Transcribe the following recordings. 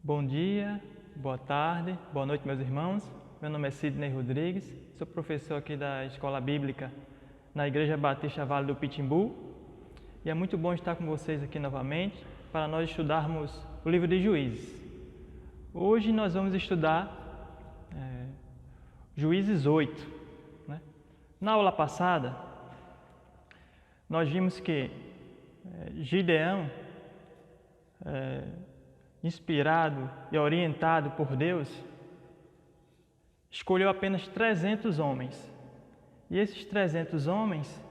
Bom dia, boa tarde, boa noite, meus irmãos. Meu nome é Sidney Rodrigues, sou professor aqui da Escola Bíblica na Igreja Batista Vale do Pitimbu. E é muito bom estar com vocês aqui novamente para nós estudarmos o livro de Juízes. Hoje nós vamos estudar Juízes 8. Na aula passada, nós vimos que Gideão, inspirado e orientado por Deus, escolheu apenas 300 homens. E esses 300 homens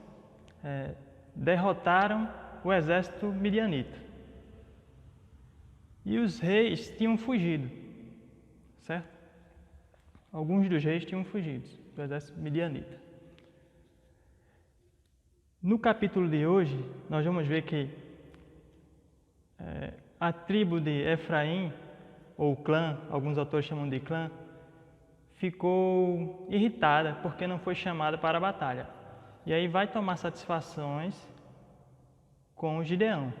derrotaram o exército midianita. E os reis tinham fugido, certo? Alguns dos reis tinham fugido do exército midianita. No capítulo de hoje, nós vamos ver que a tribo de Efraim, ou clã, alguns autores chamam de clã, ficou irritada porque não foi chamada para a batalha. E aí vai tomar satisfações com Gideão.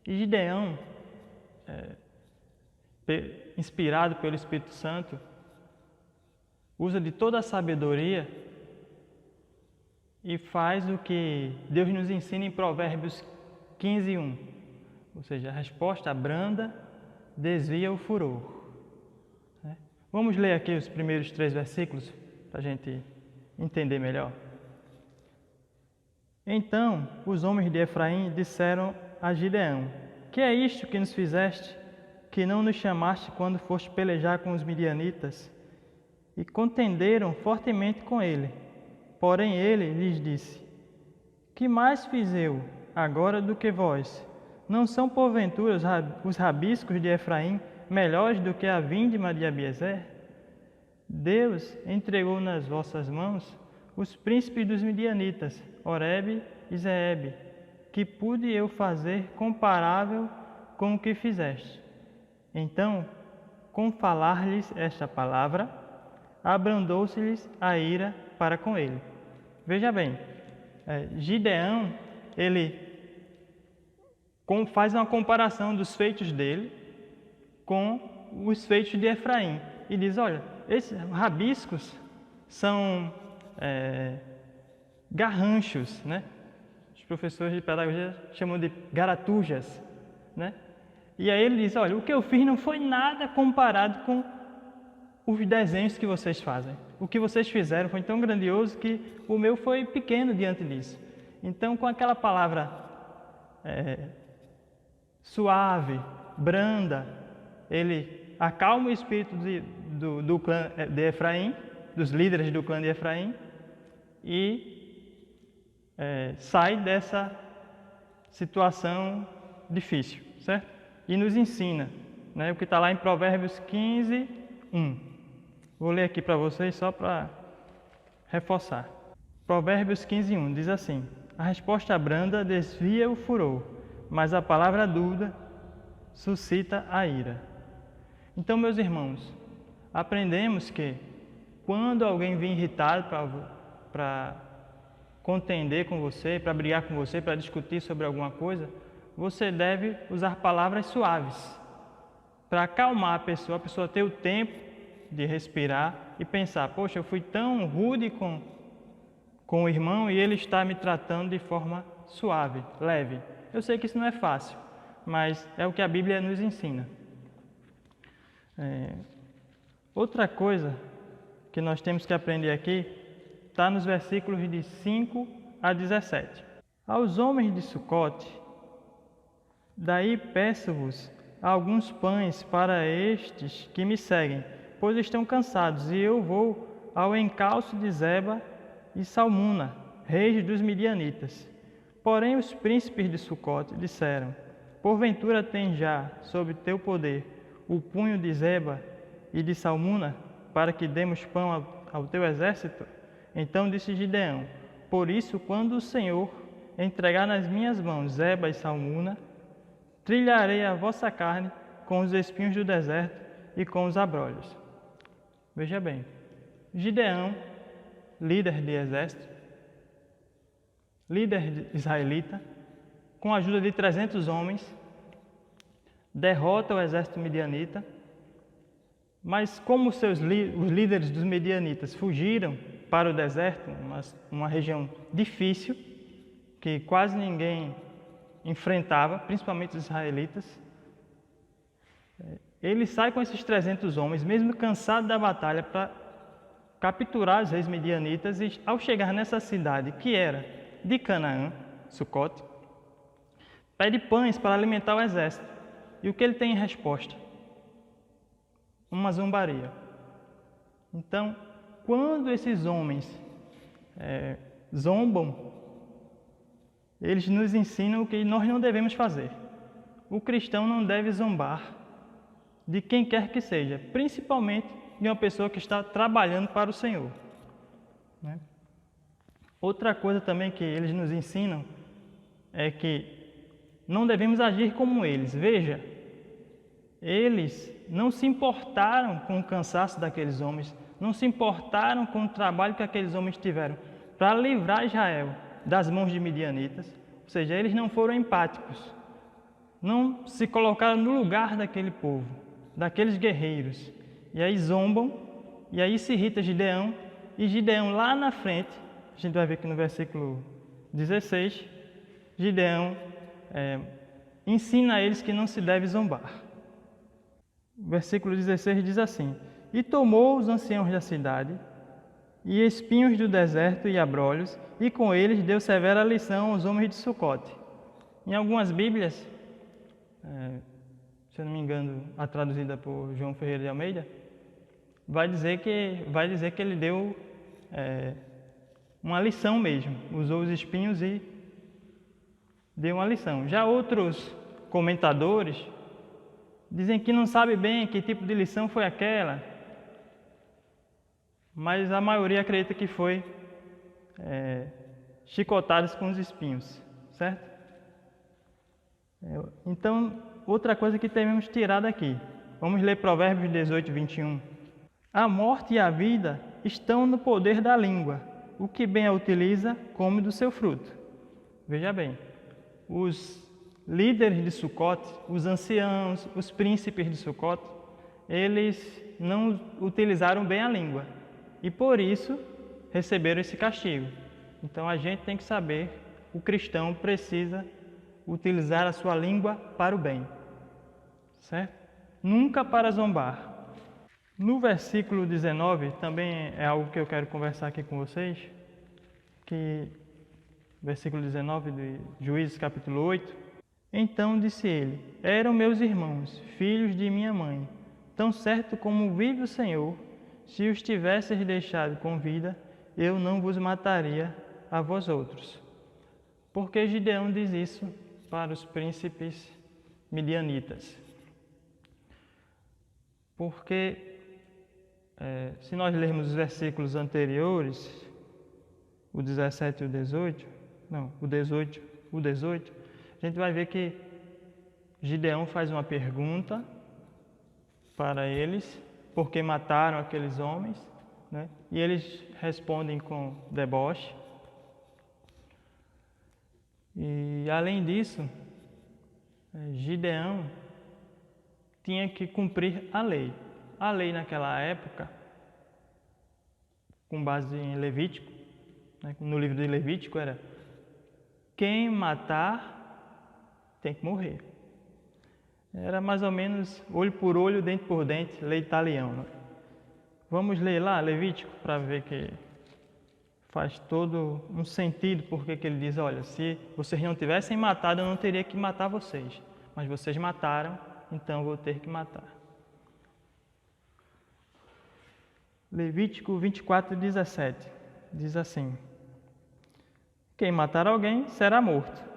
E Gideão, inspirado pelo Espírito Santo, usa de toda a sabedoria e faz o que Deus nos ensina em Provérbios 15:1. Ou seja, a resposta branda desvia o furor. Vamos ler aqui os primeiros 3 versículos para a gente entender melhor. Então os homens de Efraim disseram a Gideão: Que é isto que nos fizeste, que não nos chamaste quando foste pelejar com os midianitas? E contenderam fortemente com ele. Porém ele lhes disse: Que mais fiz eu agora do que vós? Não são porventura os rabiscos de Efraim melhores do que a vindima de Abiezer? Deus entregou nas vossas mãos os príncipes dos midianitas, Oreb e Zeebe, que pude eu fazer comparável com o que fizeste. Então, com falar-lhes esta palavra, abrandou-se-lhes a ira para com ele. Veja bem, Gideão, ele faz uma comparação dos feitos dele com os feitos de Efraim. E diz, olha, esses rabiscos são garranchos, né? Os professores de pedagogia chamam de garatujas, né? E aí ele diz, olha, o que eu fiz não foi nada comparado com os desenhos que vocês fazem. O que vocês fizeram foi tão grandioso que o meu foi pequeno diante disso. Então, com aquela palavra suave, branda, ele acalma o espírito do clã de Efraim, dos líderes do clã de Efraim, e sai dessa situação difícil, certo? E nos ensina, né, o que está lá em Provérbios 15:1. Vou ler aqui para vocês só para reforçar. Provérbios 15:1 diz assim: A resposta branda desvia o furor, mas a palavra dura suscita a ira. Então, meus irmãos, aprendemos que quando alguém vem irritado para contender com você, para brigar com você, para discutir sobre alguma coisa, você deve usar palavras suaves para acalmar a pessoa ter o tempo de respirar e pensar, poxa, eu fui tão rude com o irmão e ele está me tratando de forma suave, leve. Eu sei que isso não é fácil, mas é o que a Bíblia nos ensina. Outra coisa que nós temos que aprender aqui está nos versículos de 5 a 17. Aos homens de Sucote, daí peço-vos alguns pães para estes que me seguem, pois estão cansados, e eu vou ao encalço de Zeba e Salmuna, reis dos midianitas. Porém os príncipes de Sucote disseram: Porventura tens já sob teu poder o punho de Zeba e de Salmuna, para que demos pão ao teu exército? Então disse Gideão: Por isso, quando o Senhor entregar nas minhas mãos Zeba e Salmuna, trilharei a vossa carne com os espinhos do deserto e com os abrolhos. Veja bem, Gideão, líder de exército, líder israelita, com a ajuda de 300 homens, derrota o exército midianita, mas como os líderes dos midianitas fugiram para o deserto, uma região difícil, que quase ninguém enfrentava, principalmente os israelitas, ele sai com esses 300 homens, mesmo cansado da batalha, para capturar os reis midianitas, e ao chegar nessa cidade, que era de Canaã, Sucote, pede pães para alimentar o exército. E o que ele tem em resposta? Uma zombaria. Então, quando esses homens zombam, eles nos ensinam o que nós não devemos fazer. O cristão não deve zombar de quem quer que seja, principalmente de uma pessoa que está trabalhando para o Senhor, né? Outra coisa também que eles nos ensinam é que não devemos agir como eles. Veja, eles não se importaram com o cansaço daqueles homens, não se importaram com o trabalho que aqueles homens tiveram para livrar Israel das mãos de midianitas, ou seja, eles não foram empáticos, não se colocaram no lugar daquele povo, daqueles guerreiros, e aí zombam, e aí se irrita Gideão, e Gideão lá na frente, a gente vai ver aqui no versículo 16, Gideão ensina a eles que não se deve zombar. O versículo 16 diz assim: E tomou os anciãos da cidade, e espinhos do deserto e abrolhos, e com eles deu severa lição aos homens de Sucote. Em algumas Bíblias, se eu não me engano, a traduzida por João Ferreira de Almeida, vai dizer que ele deu uma lição mesmo, usou os espinhos e deu uma lição. Já outros comentadores dizem que não sabe bem que tipo de lição foi aquela, mas a maioria acredita que foi chicotadas com os espinhos, certo? Então, outra coisa que devemos tirar daqui, vamos ler Provérbios 18, 21. A morte e a vida estão no poder da língua, o que bem a utiliza come do seu fruto. Veja bem, os líderes de Sucote, os anciãos, os príncipes de Sucote, eles não utilizaram bem a língua e por isso receberam esse castigo. Então a gente tem que saber, o cristão precisa utilizar a sua língua para o bem, certo? Nunca para zombar. No versículo 19, também é algo que eu quero conversar aqui com vocês, que versículo 19 de Juízes capítulo 8, Então disse ele, eram meus irmãos, filhos de minha mãe, tão certo como vive o Senhor, se os tivesseis deixado com vida, eu não vos mataria a vós outros. Porque Gideão diz isso para os príncipes midianitas. Porque se nós lermos os versículos anteriores, o 17 e o 18, o 18, a gente vai ver que Gideão faz uma pergunta para eles, por que mataram aqueles homens, né? E eles respondem com deboche. E além disso, Gideão tinha que cumprir a lei. A lei naquela época, com base em Levítico, né, no livro de Levítico, era quem matar tem que morrer. Era mais ou menos olho por olho, dente por dente, lei talião. Né? Vamos ler lá Levítico para ver que faz todo um sentido porque que ele diz, olha, se vocês não tivessem matado, eu não teria que matar vocês. Mas vocês mataram, então eu vou ter que matar. Levítico 24, 17, diz assim, quem matar alguém será morto.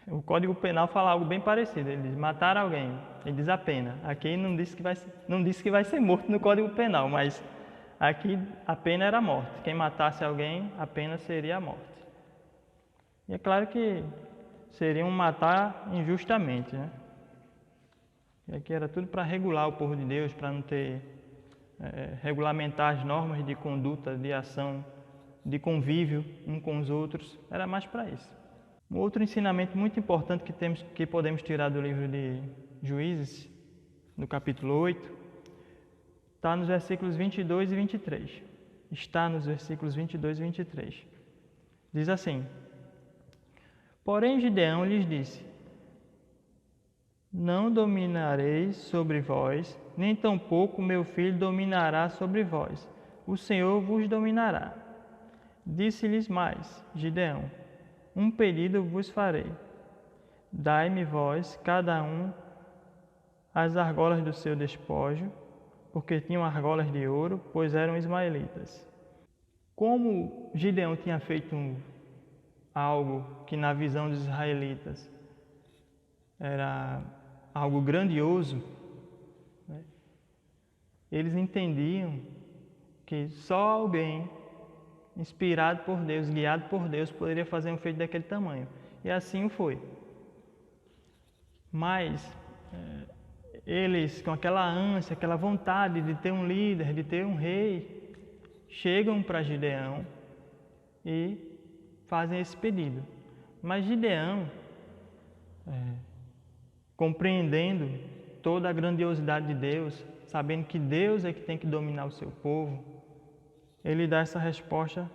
O Código Penal fala algo bem parecido, ele diz matar alguém, ele diz a pena. Aqui não diz que vai ser morto no Código Penal, mas aqui a pena era a morte. Quem matasse alguém, a pena seria a morte. E é claro que seriam matar injustamente, né? E aqui era tudo para regular o povo de Deus, para não ter regulamentar as normas de conduta, de ação, de convívio um com os outros, era mais para isso. Um outro ensinamento muito importante que podemos tirar do livro de Juízes, no capítulo 8, está nos versículos 22 e 23. Está nos versículos 22 e 23. Diz assim: Porém Gideão lhes disse: Não dominareis sobre vós, nem tampouco meu filho dominará sobre vós. O Senhor vos dominará. Disse-lhes mais Gideão: Um pedido vos farei. Dai-me vós, cada um, as argolas do seu despojo, porque tinham argolas de ouro, pois eram ismaelitas. Como Gideão tinha feito algo que na visão dos israelitas era algo grandioso, né? Eles entendiam que só alguém inspirado por Deus, guiado por Deus, poderia fazer um feito daquele tamanho. E assim o foi. Mas eles, com aquela ânsia, aquela vontade de ter um líder, de ter um rei, chegam para Gideão e fazem esse pedido. Mas Gideão, compreendendo toda a grandiosidade de Deus, sabendo que Deus é que tem que dominar o seu povo, ele dá essa resposta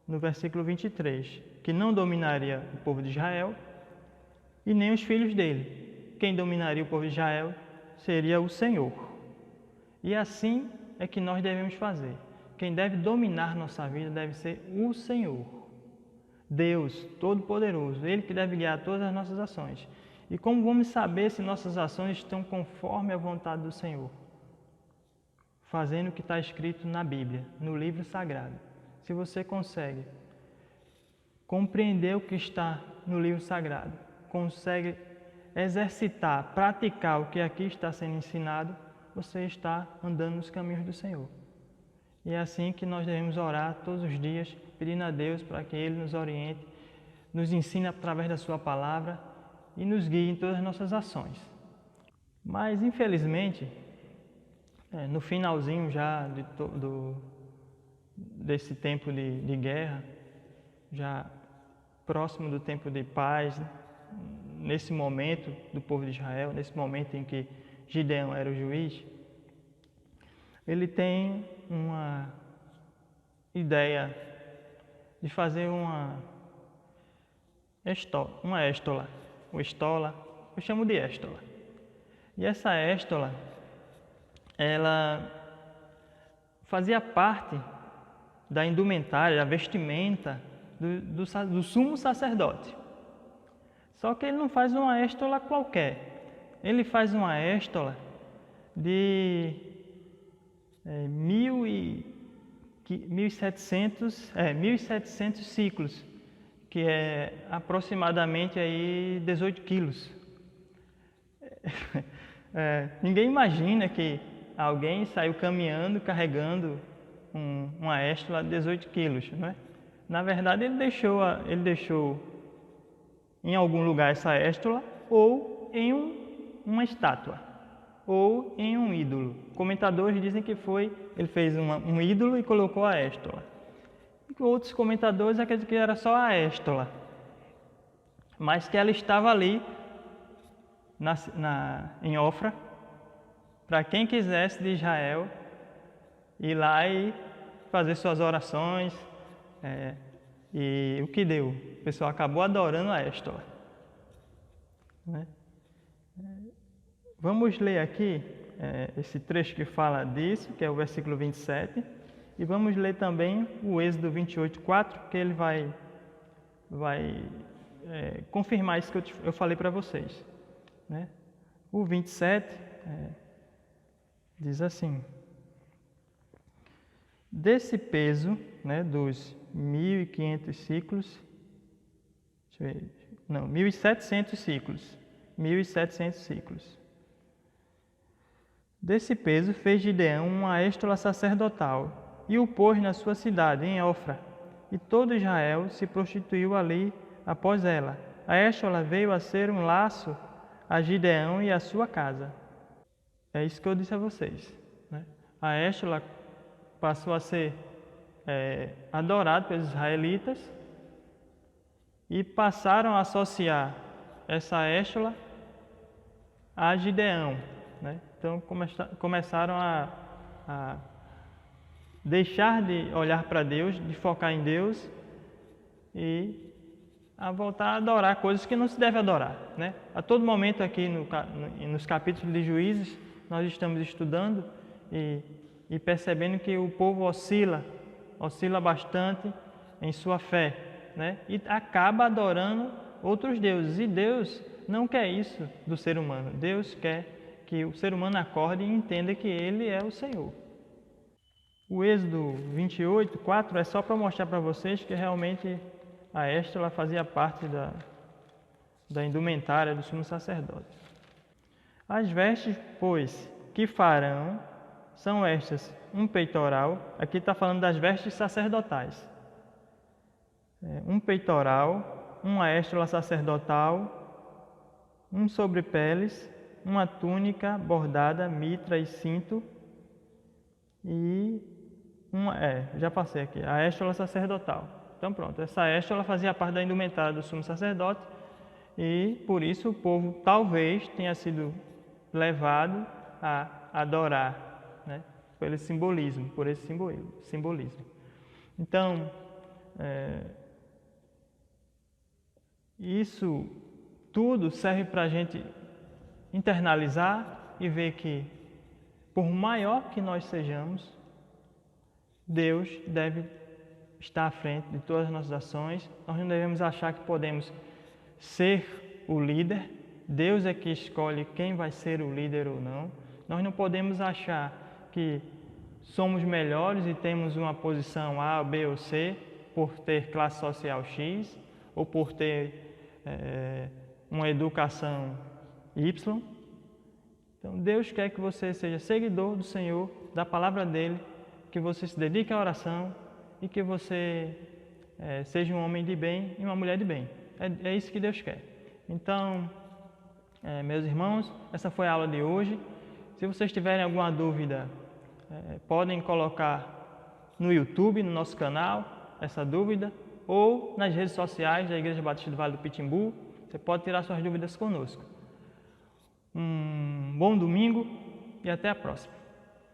no versículo 23, que não dominaria o povo de Israel e nem os filhos dele. Quem dominaria o povo de Israel seria o Senhor. E assim é que nós devemos fazer. Quem deve dominar nossa vida deve ser o Senhor. Deus Todo-Poderoso, Ele que deve guiar todas as nossas ações. E como vamos saber se nossas ações estão conforme a vontade do Senhor? Fazendo o que está escrito na Bíblia, no livro sagrado. Se você consegue compreender o que está no livro sagrado, consegue exercitar, praticar o que aqui está sendo ensinado, você está andando nos caminhos do Senhor. E é assim que nós devemos orar todos os dias, pedindo a Deus para que Ele nos oriente, nos ensine através da Sua palavra e nos guie em todas as nossas ações. Mas, infelizmente, no finalzinho já desse tempo de guerra, já próximo do tempo de paz, nesse momento do povo de Israel, nesse momento em que Gideão era o juiz, ele tem uma ideia de fazer uma éstola. Eu chamo de éstola. E essa éstola, ela fazia parte da indumentária, da vestimenta do sumo sacerdote. Só que ele não faz uma éstola qualquer. Ele faz uma éstola de 1.700 ciclos, que é aproximadamente aí 18 quilos. Ninguém imagina que alguém saiu caminhando, carregando uma éstola de 18 quilos, não é? Na verdade, ele deixou em algum lugar essa éstola, ou em uma estátua, ou em um ídolo. Comentadores dizem que ele fez um ídolo e colocou a éstola. E outros comentadores acreditam que era só a éstola, mas que ela estava ali em Ofra, para quem quisesse de Israel ir lá e fazer suas orações. E o que deu? O pessoal acabou adorando a éstola, né? Vamos ler aqui esse trecho que fala disso, que é o versículo 27, e vamos ler também o Êxodo 28:4, que ele vai confirmar isso que eu falei para vocês, né? O 27 diz assim: desse peso, né, dos 1.500 ciclos, 1.700 ciclos, 1.700 ciclos. Desse peso fez Gideão uma éstola sacerdotal e o pôs na sua cidade, em Ofra, e todo Israel se prostituiu ali após ela. A éstola veio a ser um laço a Gideão e a sua casa. É isso que eu disse a vocês, né? A éstola passou a ser adorado pelos israelitas e passaram a associar essa Éstola a Gideão, né? Então começaram a deixar de olhar para Deus, de focar em Deus e a voltar a adorar coisas que não se deve adorar, né? A todo momento aqui nos capítulos de Juízes nós estamos estudando e percebendo que o povo oscila bastante em sua fé, né? E acaba adorando outros deuses. E Deus não quer isso do ser humano. Deus quer que o ser humano acorde e entenda que Ele é o Senhor. O Êxodo 28, 4 é só para mostrar para vocês que realmente a Éstola fazia parte da indumentária do sumo sacerdote. As vestes, pois, que farão são estas: um peitoral, aqui está falando das vestes sacerdotais, um peitoral, uma éstola sacerdotal, um sobrepeles, uma túnica bordada, mitra e cinto e já passei aqui, a éstola sacerdotal. Então pronto, essa éstola fazia parte da indumentária do sumo sacerdote e por isso o povo talvez tenha sido levado a adorar, né, por esse simbolismo. Então, isso tudo serve para a gente internalizar e ver que, por maior que nós sejamos, Deus deve estar à frente de todas as nossas ações. Nós não devemos achar que podemos ser o líder. Deus é que escolhe quem vai ser o líder ou não. Nós não podemos achar que somos melhores e temos uma posição A, B ou C por ter classe social X ou por ter uma educação Y. Então Deus quer que você seja seguidor do Senhor, da palavra dEle, que você se dedique à oração e que você seja um homem de bem e uma mulher de bem. É isso que Deus quer. Então, meus irmãos, essa foi a aula de hoje. Se vocês tiverem alguma dúvida, podem colocar no YouTube, no nosso canal, essa dúvida, ou nas redes sociais da Igreja Batista do Vale do Pitimbu. Você pode tirar suas dúvidas conosco. Um bom domingo e até a próxima.